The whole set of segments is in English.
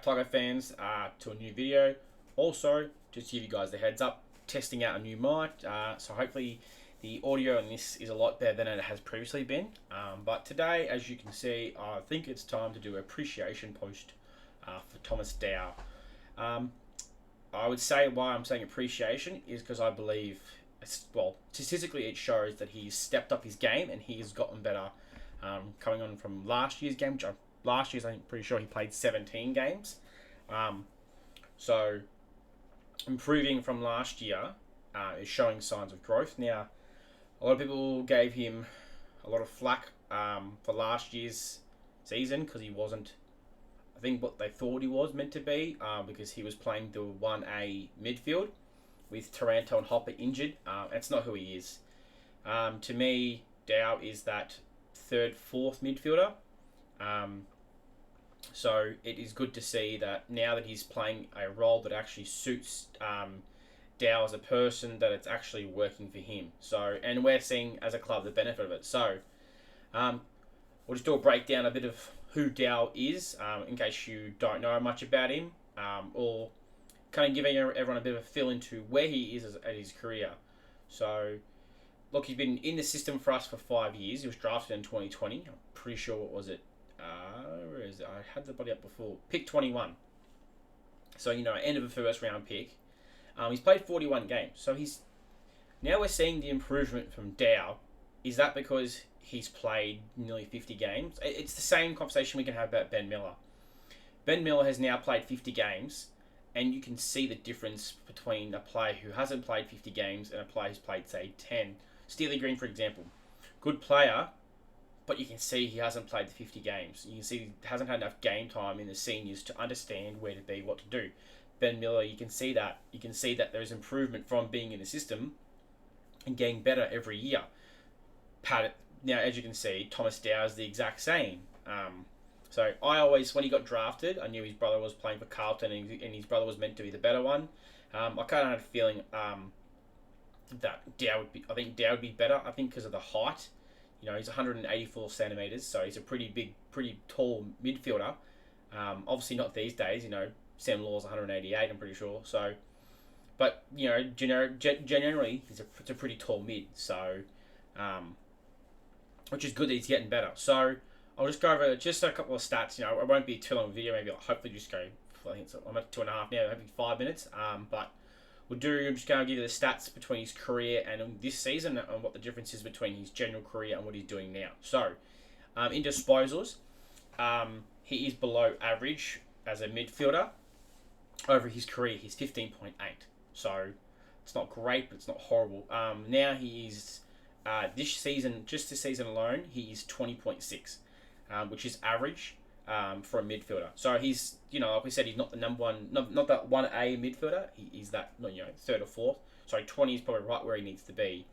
Tiger fans, to a new video. Also, just to give you guys the heads up, testing out a new mic. So hopefully the audio on this is a lot better than it has previously been. But today, as you can see, I think it's time to do an appreciation post for Thomson Dow. I would say why I'm saying appreciation is because I believe, well, statistically it shows that he's stepped up his game and he's gotten better. Coming on from last year's game, which last year's I'm pretty sure he played 17 games. So improving from last year is showing signs of growth. Now, a lot of people gave him a lot of flack for last year's season because he wasn't, I think, what they thought he was meant to be, because he was playing the 1A midfield with Taranto and Hopper injured. That's not who he is. To me, Dow is that third, fourth midfielder. So it is good to see that now that he's playing a role that actually suits Dow as a person, that it's actually working for him. So, and we're seeing as a club the benefit of it. So we'll just do a breakdown a bit of who Dow is, in case you don't know much about him, or kind of giving everyone a bit of a feel into where he is at his career. So, look, he's been in the system for us for 5 years. He was drafted in 2020. I'm pretty sure, what was it? Where is it? I had the body up before. Pick 21. So, end of a first round pick. He's played 41 games. So now we're seeing the improvement from Dow. Is that because he's played nearly 50 games? It's the same conversation we can have about Ben Miller. Ben Miller has now played 50 games, and you can see the difference between a player who hasn't played 50 games and a player who's played, say, 10. Steely Green, for example. Good player, but you can see he hasn't played the 50 games. You can see he hasn't had enough game time in the seniors to understand where to be, what to do. Ben Miller, you can see that. You can see that there's improvement from being in the system and getting better every year. Now, as you can see, Thomson Dow is the exact same. So I always, when he got drafted, I knew his brother was playing for Carlton and his brother was meant to be the better one. I kind of had a feeling that Dow would be better. I think because of the height. He's 184 centimetres, so he's a pretty tall midfielder. Obviously not these days. Sam Law's 188, I'm pretty sure. So, but generally, it's a pretty tall mid. So, which is good that he's getting better. So, I'll just go over just a couple of stats. It won't be too long a video. Maybe I'll hopefully just go. I think I'm at 2.5 now. Maybe 5 minutes. But I'm just going to give you the stats between his career and this season and what the difference is between his general career and what he's doing now. So, in disposals, he is below average as a midfielder. Over his career, he's 15.8. So, it's not great, but it's not horrible. Now he is, this season, just this season alone, he is 20.6, which is average for a midfielder. So he's, like we said, he's not the number one, not that 1A midfielder. He's that, third or fourth. So 20 is probably right where he needs to be.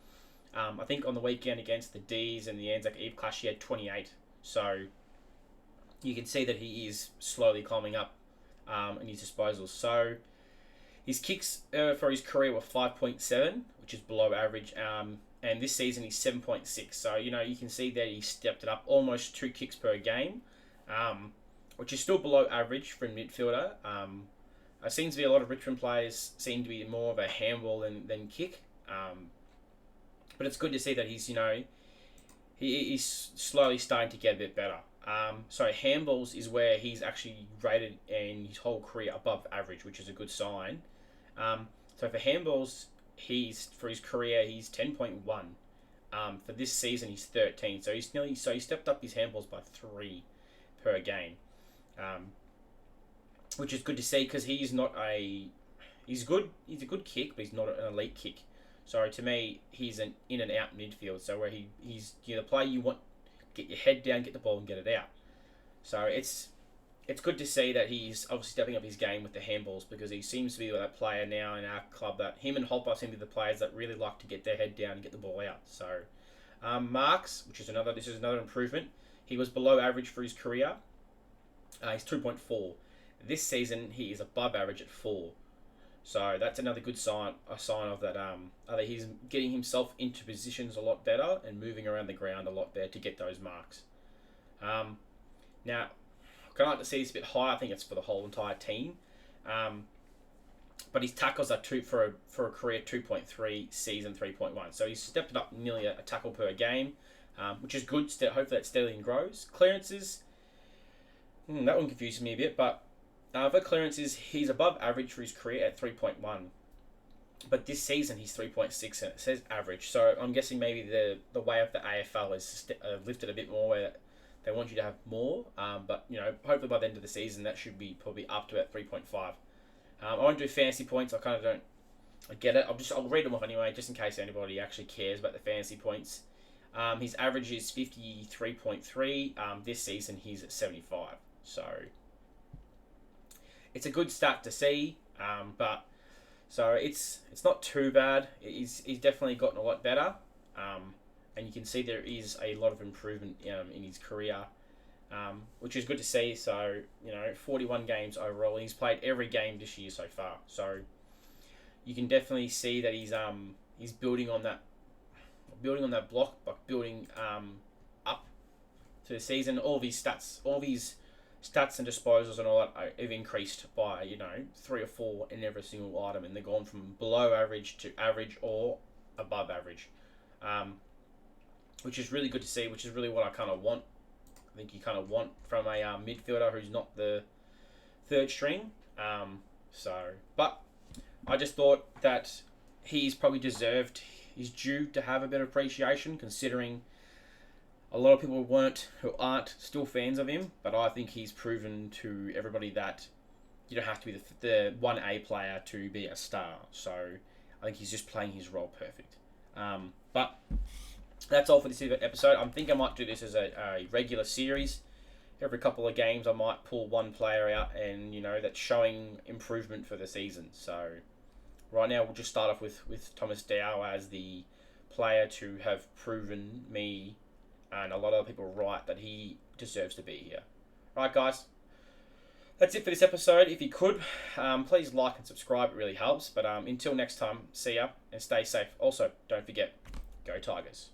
I think on the weekend against the D's and the Anzac Eve clash, he had 28. So you can see that he is slowly climbing up in his disposals. So his kicks for his career were 5.7, which is below average. And this season he's 7.6. So, you can see that he stepped it up almost 2 kicks per game, which is still below average for a midfielder. It seems to be a lot of Richmond players seem to be more of a handball than kick. But it's good to see that he's, he's slowly starting to get a bit better. So handballs is where he's actually rated in his whole career above average, which is a good sign. So for handballs, for his career, he's 10.1. For this season, he's 13. So he stepped up his handballs by 3 per game, which is good to see because he's a good kick, but he's not an elite kick. So to me, he's an in and out midfield. So where he's the player you want, get your head down, get the ball and get it out. So it's good to see that he's obviously stepping up his game with the handballs because he seems to be that player now in our club that him and Hopper seem to be the players that really like to get their head down and get the ball out. So marks, this is another improvement. He was below average for his career. He's 2.4. This season he is above average at 4. So that's another good sign. A sign of that. That he's getting himself into positions a lot better and moving around the ground a lot better to get those marks. Now, I'd like to see this a bit higher. I think it's for the whole entire team. But his tackles are for a career 2.3, season 3.1. So he's stepped it up nearly a tackle per game, which is good. Hopefully that steadily grows. Clearances, that one confuses me a bit, but for clearances, he's above average for his career at 3.1. But this season he's 3.6 and it says average. So I'm guessing maybe the way of the AFL is lifted a bit more where they want you to have more. But hopefully by the end of the season that should be probably up to about 3.5. I won't do fantasy points. I kind of don't. I get it. I'll read them off anyway, just in case anybody actually cares about the fantasy points. His average is 53.3. This season he's at 75. So it's a good stat to see. But so it's not too bad. He's definitely gotten a lot better. And you can see there is a lot of improvement in his career. Which is good to see. So 41 games overall. He's played every game this year so far. So you can definitely see that he's building on that block, but building up to the season. All of his stats and disposals and all that have increased by 3 or 4 in every single item, and they've gone from below average to average or above average, which is really good to see. Which is really what I kind of want. I think you kind of want from a midfielder who's not the third string. But I just thought that he's probably deserved, he's due to have a bit of appreciation, considering a lot of people who aren't still fans of him. But I think he's proven to everybody that you don't have to be the 1A player to be a star. So I think he's just playing his role perfect. But that's all for this episode. I think I might do this as a regular series. Every couple of games I might pull one player out and, that's showing improvement for the season. So right now we'll just start off with Thomson Dow as the player to have proven me and a lot of other people right that he deserves to be here. Right, guys. That's it for this episode. If you could, please like and subscribe. It really helps. But until next time, see ya and stay safe. Also, don't forget, go Tigers.